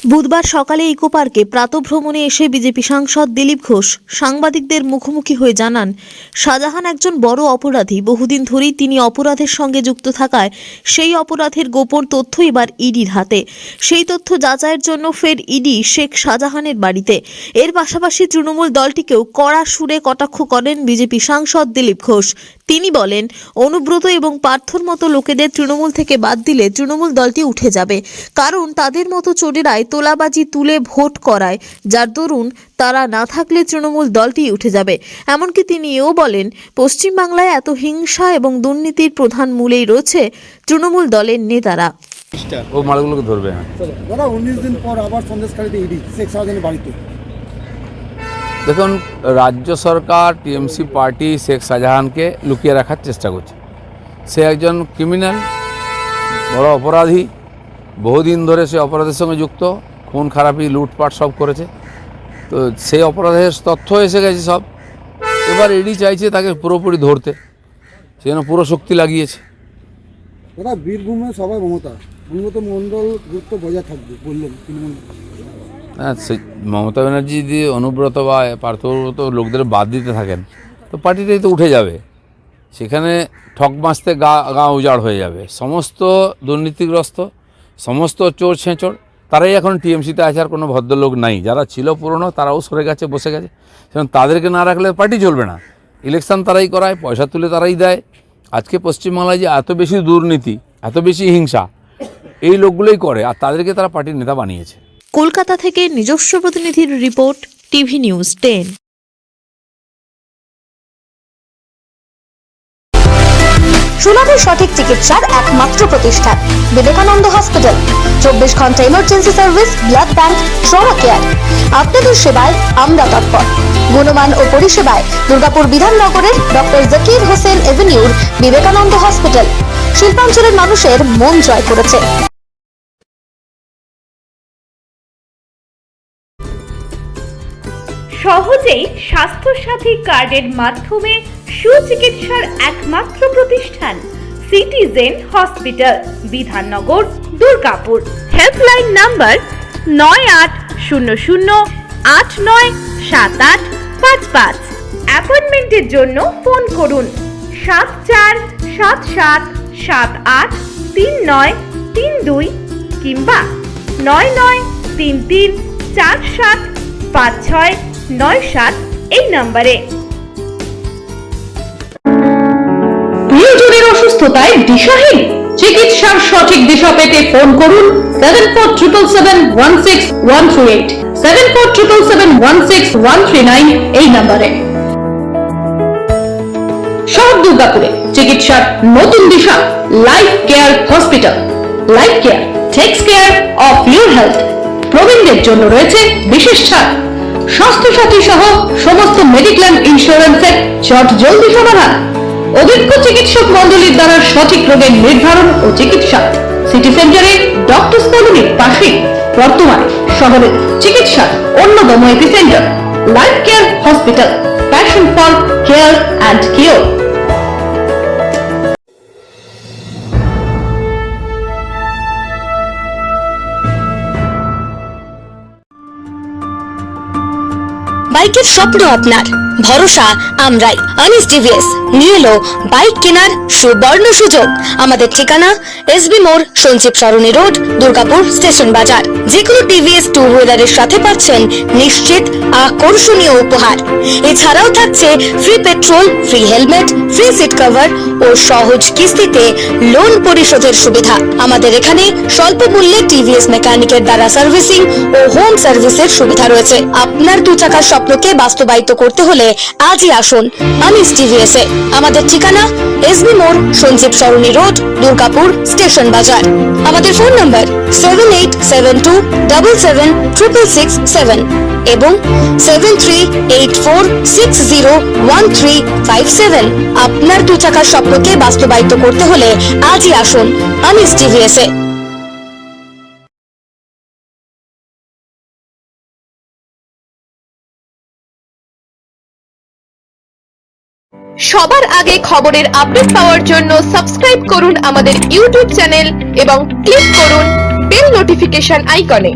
বুধবার সকালে ইকো পার্কে প্রাতঃভ্রমণে এসে বিজেপি সাংসদ দিলীপ ঘোষ সাংবাদিকদের মুখোমুখি হয়ে জানান, শাহজাহান একজন বড় অপরাধী। বহুদিন ধরেই তিনি অপরাধের সঙ্গে যুক্ত থাকায় সেই অপরাধের গোপন তথ্য এবার ইডির হাতে। সেই তথ্য যাচাইয়ের জন্য ফের ইডি শেখ শাহজাহানের বাড়িতে। এর পাশাপাশি তৃণমূল দলটিকেও কড়া সুরে কটাক্ষ করেন বিজেপি সাংসদ দিলীপ ঘোষ। তিনি বলেন, অনুব্রত এবং পার্থর মতো লোকেদের তৃণমূল থেকে বাদ দিলে তৃণমূল দলটি উঠে যাবে, কারণ তাদের মতো চোরেরাই তোলাবাজি তুলে ভোট করায়, যার দরুন তারা না থাকলে তৃণমূল দলটি উঠে যাবে। এমনকি তিনি এও বলেন, পশ্চিমবাংলায় এত হিংসা এবং দুর্নীতির প্রধান মূলেই রয়েছে তৃণমূল দলের নেতারা। ও মালগুলোকে ধরবে। দাদা 19 দিন পর আবার সন্দেশখালীতে ইডি শেখ শাহজাহানের বাড়িতে। দেখুন, রাজ্য সরকার টিএমসি পার্টি শেখ শাহজাহানকে লুকিয়ে রাখার চেষ্টা করছে। সে একজন ক্রিমিনাল, বড় অপরাধী। বহুদিন ধরে সে অপরাধের সঙ্গে যুক্ত, খুন খারাপি লুটপাট সব করেছে। তো সেই অপরাধের তথ্য এসে গেছে সব। এবার ইডি চাইছে তাকে পুরোপুরি ধরতে, সেজন্য পুরো শক্তি লাগিয়েছে। দাদা বীরভূমে সবাই অনুব্রত মণ্ডল গুরুত্ব বজায় থাকবে বললেন তৃণমূল। হ্যাঁ, মমতা ব্যানার্জি যদি অনুব্রত বা পার্থব্রত লোকদের বাদ দিতে থাকেন তো পার্টিটাই তো উঠে যাবে। সেখানে ঠক বাঁচতে গা উজাড় হয়ে যাবে। সমস্ত দুর্নীতিগ্রস্ত, সমস্ত চোর ছেঁচড় তারাই এখন টিএমসিতে আছে, আর কোনো ভদ্রলোক নাই। যারা ছিল পুরনো তারাও সরে গেছে, বসে গেছে। সেখানে তাদেরকে না রাখলে পার্টি চলবে না। ইলেকশন তারাই করায়, পয়সা তুলে তারাই দেয়। আজকে পশ্চিমবাংলায় যে এত বেশি দুর্নীতি, এত বেশি হিংসা, এই লোকগুলোই করে, আর তাদেরকে তারা পার্টির নেতা বানিয়েছে। কলকাতা থেকে নিজস্ব প্রতিনিধির রিপোর্ট, টিভি নিউজ 10। সুলভের সঠিক চিকিৎসার একমাত্র প্রতিষ্ঠান বিবেকানন্দ হসপিটাল। 24 ঘন্টা emergency service, blood bank, trauma care. আপনাদের সেবায় আমরা তৎপর। গুণমান ও পরিষেবায় দুর্গাপুর বিধাননগরের ডক্টর জাকির হোসেন এভিনিউর বিবেকানন্দ হসপিটাল শিল্পাঞ্চলের মানুষের মন জয় করেছে। সহজেই স্বাস্থ্যসাথী কার্ডের মাধ্যমে সুচিকিৎসার একমাত্র প্রতিষ্ঠান citizen hospital, Bidhannagar, Durgapur. Helpline number 9800897855। অ্যাপয়েন্টমেন্টের জন্য ফোন করুন 7477783932 কিংবা 9933475697 এই নম্বরে। প্রিয়জনের অসুস্থতায় দিশাহীন, চিকিৎসার সঠিক দিশা পেতে ফোন করুন 7477716138, 7477716139 এই নম্বরে। শহর দুর্গাপুরে চিকিৎসার নতুন দিশা life care hospital. Life care takes care of your health. প্রবীণদের জন্য রয়েছে বিশেষ ছাড়। স্বাস্থ্যসাথী সহ সমস্ত মেডিক্লেম ইন্স্যুরেন্সের চট জলদি সমাধান। অভিজ্ঞ চিকিৎসক মন্ডলীর দ্বারা সঠিক রোগের নির্ধারণ ও চিকিৎসা। সিটি সেন্টারে ডক্টরস কলোনির পাশে বর্তমানে শহরের চিকিৎসার অন্যতম epicentre life care hospital, passion for care and cure. বাইকের স্বপ্ন আপনার, ভরসা আমরাই। আনিস টিভিএস নিয়ে এলো বাইক কেনার সুবর্ণ সুযোগ। আমাদের ঠিকানা এসবি মোড়, সঞ্জীব সরণি রোড, দুর্গাপুর স্টেশন বাজার। যেকোনো টিভিএস টু হুইলারের সাথে পাচ্ছেন নিশ্চিত আকর্ষণীয় উপহার। এছাড়াও থাকছে free petrol, free helmet, free seat cover ও সহজ কিস্তিতে লোন পরিশোধের সুবিধা। আমাদের এখানে স্বল্প মূল্যে টিভিএস মেকানিকের দ্বারা সার্ভিসিং ও হোম সার্ভিসের সুবিধা রয়েছে। আপনার দু চাকার স্বপ্নকে বাস্তবায়িত করতে হলে আজই আসুন আনিস টিভিএস এ। আমাদের ঠিকানা এসবি মোড়, সঞ্জীব সরণি রোড, দুর্গাপুর স্টেশন বাজার। আমাদের ফোন নম্বর 7872776667 এবং 7384601357। আপনার দু চাকার স্বপ্নকে বাস্তবায়িত করতে হলে আজই আসুন আনিস টিভিএস এ। সবার আগে খবরের আপডেট পাওয়ার জন্য সাবস্ক্রাইব করুন আমাদের ইউটিউব চ্যানেল এবং ক্লিক করুন বেল নোটিফিকেশন আইকনে।